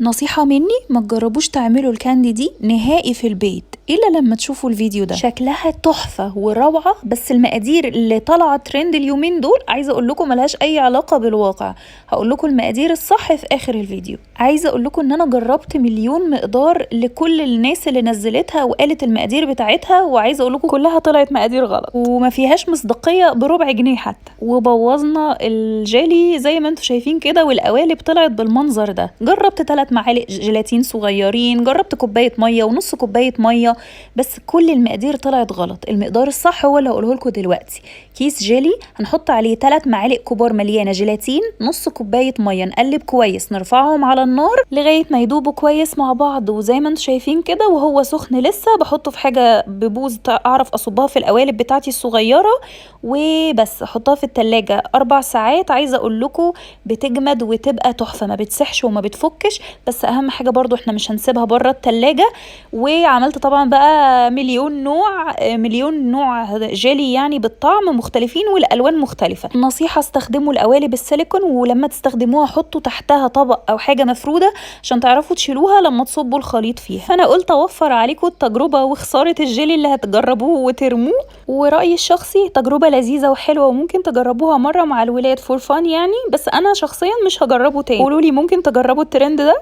نصيحة مني، ما تجربوش تعملوا الكاندي دي نهائي في البيت الا لما تشوفوا الفيديو ده. شكلها تحفة وروعة، بس المقادير اللي طالعة ترند اليومين دول عايزة اقول لكم ملهاش اي علاقة بالواقع. هقول لكم المقادير الصح في اخر الفيديو. عايزة اقول لكم ان انا جربت مليون مقدار لكل الناس اللي نزلتها وقالت المقادير بتاعتها، وعايزة اقول لكم كلها طلعت مقادير غلط وما فيهاش مصداقية بربع جنيه حتى، وبوظنا الجيلي زي ما انتم شايفين كده، والقوالب طلعت بالمنظر ده. جربت 3 معالق جيلاتين صغيرين، جربت كوباية مية ونص كوباية مية، بس كل المقادير طلعت غلط. المقدار الصح هو اللي هقوله لكم دلوقتي. كيس جيلي هنحط عليه 3 معالق كبار مليانة جيلاتين، نص كوباية مية، نقلب كويس، نرفعهم على النار لغاية ما يدوبوا كويس مع بعض. وزي ما انتم شايفين كده وهو سخن لسه، بحطه في حاجة ببوز اعرف اصبها في القوالب بتاعتي الصغيرة، وبس احطها في التلاجة 4 ساعات. عايزة اقول لكم بتجمد وتبقى تحفة، ما بتسحش وما بتفكش. بس اهم حاجة برضو احنا مش هنسيبها بره التلاجة. وعملت طبعا بقى مليون نوع جيلي يعني بالطعم مختلفين والالوان مختلفة. النصيحة استخدموا القوالب السيليكون، ولما تستخدموها حطوا تحتها طبق او حاجة مفرودة عشان تعرفوا تشيلوها لما تصبوا الخليط فيها. فانا قلت اوفر عليكم التجربة وخسارة الجيلي اللي هتجربوه وترموه. ورأيي الشخصي تجربة لذيذة وحلوة، وممكن تجربوها مرة مع الولاد فور فان يعني، بس انا شخصيا مش هجربه تاني. قولولي ممكن تجربوا الترند ده؟